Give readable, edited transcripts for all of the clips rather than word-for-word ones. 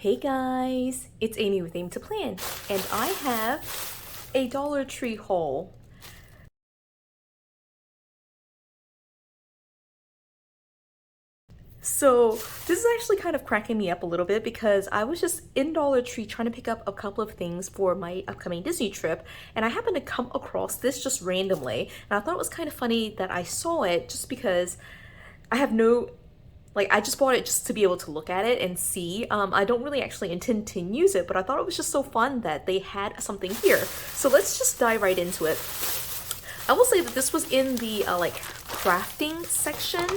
Hey guys, it's Amy with Aim to Plan, and I have a Dollar Tree haul. So this is actually kind of cracking me up a little bit because I was just in Dollar Tree trying to pick up a couple of things for my upcoming Disney trip, and I happened to come across this just randomly, and I thought it was kind of funny that I saw it just because I have no I just bought it just to be able to look at it and see. I don't really actually intend to use it, but I thought it was just so fun that they had something here. So let's just dive right into it. I will say that this was in the crafting section.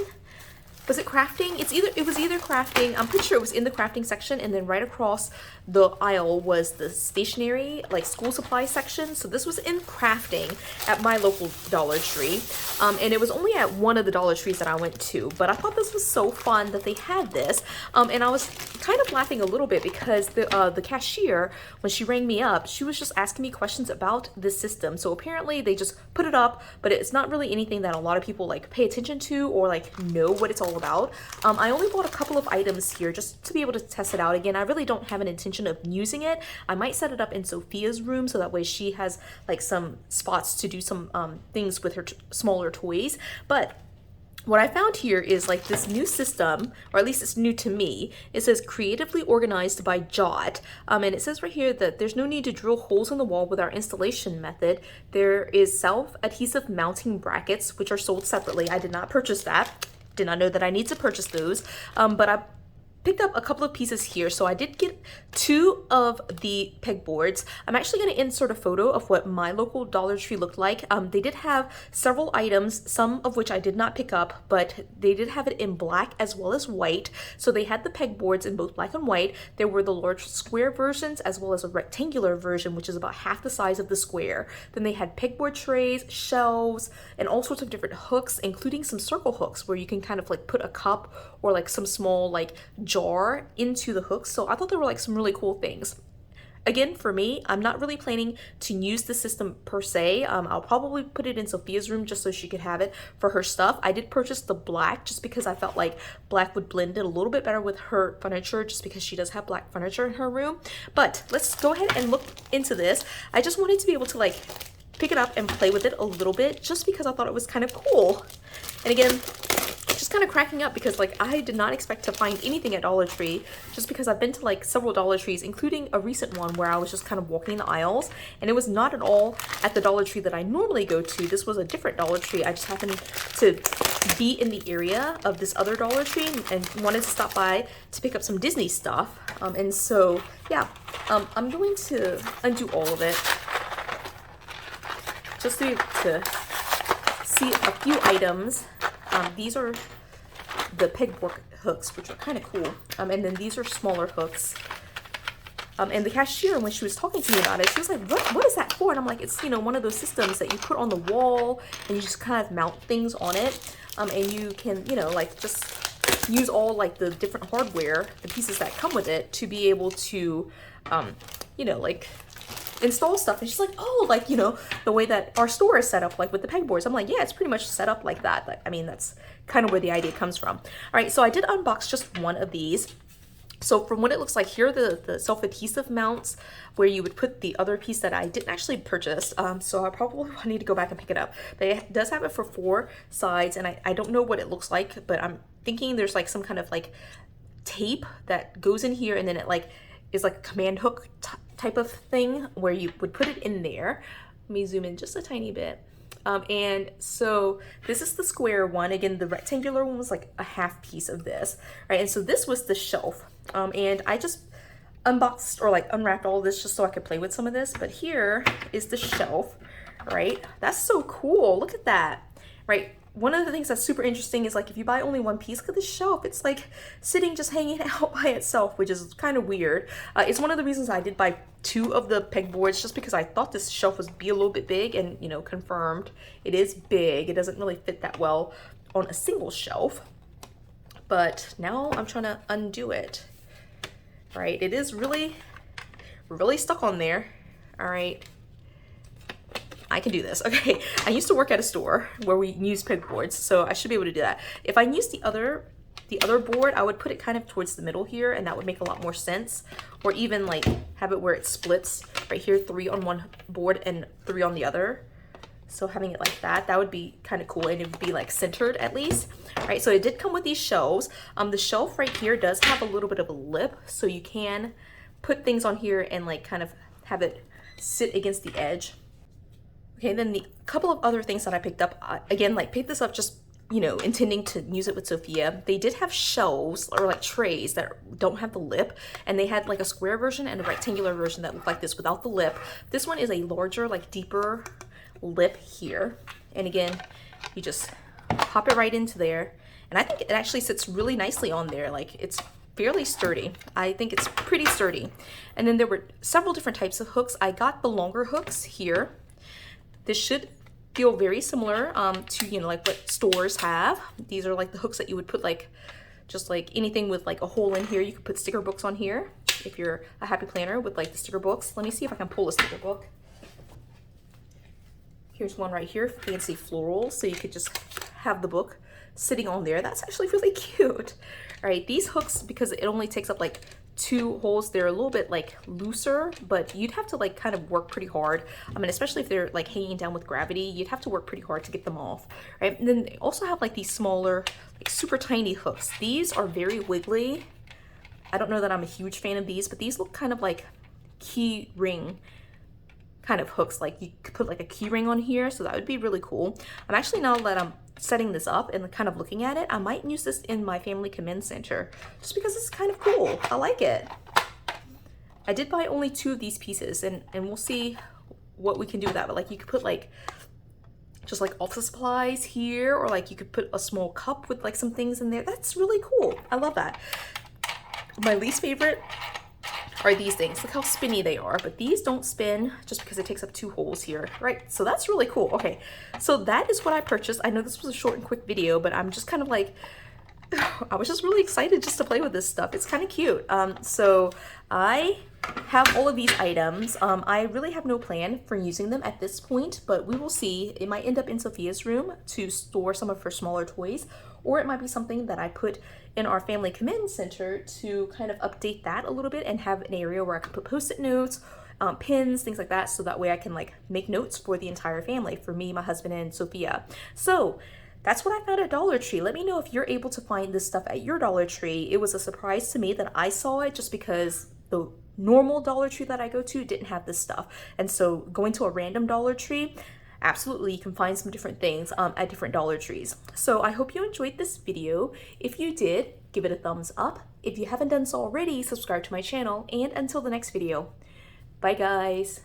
Was it crafting? It was either crafting. I'm pretty sure it was in the crafting section, and then right across the aisle was the stationery, like school supply section. So this was in crafting at my local Dollar Tree. And it was only at one of the Dollar Trees that I went to, but I thought this was so fun that they had this. And I was kind of laughing a little bit because the cashier, when she rang me up, she was just asking me questions about this system. So apparently they just put it up, but it's not really anything that a lot of people pay attention to or know what it's all about. I only bought a couple of items here just to be able to test it out. Again, I really don't have an intention of using it. I might set it up in Sophia's room so that way she has some spots to do some things with her smaller toys. But what I found here is this new system, or at least it's new to me. It says creatively organized by Jot. And it says right here that there's no need to drill holes in the wall with our installation method. There is self-adhesive mounting brackets, which are sold separately. I did not purchase that. Did not know that I need to purchase those. But I picked up a couple of pieces here. So I did get two of the pegboards. I'm actually going to insert a photo of what my local Dollar Tree looked like. They did have several items, some of which I did not pick up, but they did have it in black as well as white. So they had the pegboards in both black and white. There were the large square versions as well as a rectangular version, which is about half the size of the square. Then they had pegboard trays, shelves, and all sorts of different hooks, including some circle hooks where you can kind of put a cup or some small jar into the hooks. So I thought there were some really cool things. Again, for me, I'm not really planning to use the system per se. I'll probably put it in Sophia's room just so she could have it for her stuff. I did purchase the black just because I felt like black would blend in a little bit better with her furniture, just because she does have black furniture in her room. But let's go ahead and look into this. I just wanted to be able to pick it up and play with it a little bit just because I thought it was kind of cool. And again, just kind of cracking up because I did not expect to find anything at Dollar Tree, just because I've been to several Dollar Trees, including a recent one where I was just kind of walking the aisles, and it was not at all at the Dollar Tree that I normally go to. This was a different Dollar Tree. I just happened to be in the area of this other Dollar Tree and wanted to stop by to pick up some Disney stuff. And so yeah, I'm going to undo all of it just to be able to see a few items. These are the pegboard hooks, which are kind of cool. And then these are smaller hooks. And the cashier, when she was talking to me about it, she was like, what is that for? And I'm like, it's, one of those systems that you put on the wall and you just kind of mount things on it. And you can, just use all the different hardware, the pieces that come with it, to be able to, install stuff. And she's like, oh, the way that our store is set up, with the pegboards. I'm like, yeah, it's pretty much set up like that. I mean, that's kind of where the idea comes from. All right, so I did unbox just one of these. So from what it looks like, here are the self-adhesive mounts where you would put the other piece that I didn't actually purchase. So I probably need to go back and pick it up. But it does have it for 4 sides, and I don't know what it looks like, but I'm thinking there's some kind of tape that goes in here, and then it is a command hook type of thing where you would put it in there. Let me zoom in just a tiny bit. And so this is the square one. Again, the rectangular one was a half piece of this, right? And so this was the shelf. And I just unboxed or unwrapped all of this just so I could play with some of this. But here is the shelf, right? That's so cool. Look at that, right? One of the things that's super interesting is if you buy only one piece, look at the shelf. It's sitting just hanging out by itself, which is kind of weird. It's one of the reasons I did buy 2 of the pegboards, just because I thought this shelf was be a little bit big, and confirmed it is big. It doesn't really fit that well on a single shelf. But now I'm trying to undo it. Right? It is really stuck on there. All right. I can do this. Okay, I used to work at a store where we use pegboards, so I should be able to do that. If I use the other the other board, I would put it kind of towards the middle here, and that would make a lot more sense. Or even like have it where it splits right here, 3 on one board and 3 on the other. So having it like that, that would be kind of cool, and it would be like centered at least. All right, so it did come with these shelves. The shelf right here does have a little bit of a lip, so you can put things on here and like kind of have it sit against the edge. Okay, then the couple of other things that I picked up, again, like picked this up just, you know, intending to use it with Sophia. They did have shelves or like trays that don't have the lip, and they had like a square version and a rectangular version that looked like this without the lip. This one is a larger, like deeper lip here, and again, you just pop it right into there, and I think it actually sits really nicely on there. Like, it's fairly sturdy. I think it's pretty sturdy. And then there were several different types of hooks. I got the longer hooks here. This should feel very similar to, you know, like what stores have. These are like the hooks that you would put like, just like anything with like a hole in here. You could put sticker books on here if you're a happy planner with like the sticker books. Let me see if I can pull a sticker book. Here's one right here, fancy floral, so you could just have the book sitting on there. That's actually really cute. All right, these hooks, because it only takes up like 2 holes, they're a little bit like looser, but you'd have to like kind of work pretty hard. I mean, especially if they're like hanging down with gravity, you'd have to work pretty hard to get them off, right? And then they also have like these smaller, like super tiny hooks. These are very wiggly. I don't know that I'm a huge fan of these, but these look kind of like key ring kind of hooks. Like you could put like a key ring on here, so that would be really cool. I'm actually, now that I'm setting this up and kind of looking at it, I might use this in my family command center just because it's kind of cool. I like it. I did buy only 2 of these pieces, and we'll see what we can do with that. But like you could put like just like office supplies here, or like you could put a small cup with like some things in there. That's really cool. I love that. My least favorite are these things. Look how spinny they are, but these don't spin just because it takes up 2 holes here, right? So that's really cool. Okay, so that is what I purchased. I know this was a short and quick video, but I'm just kind of like, I was just really excited just to play with this stuff. It's kind of cute. So I have all of these items. I really have no plan for using them at this point, but we will see. It might end up in Sophia's room to store some of her smaller toys, or it might be something that I put in our family command center to kind of update that a little bit and have an area where I can put post-it notes, pins, things like that, so that way I can like make notes for the entire family, for me, my husband, and Sophia. So that's what I found at Dollar Tree. Let me know if you're able to find this stuff at your Dollar Tree. It was a surprise to me that I saw it, just because the normal Dollar Tree that I go to didn't have this stuff. And so going to a random Dollar Tree, absolutely, you can find some different things at different Dollar Trees. So I hope you enjoyed this video. If you did, give it a thumbs up. If you haven't done so already, subscribe to my channel. And until the next video, bye guys.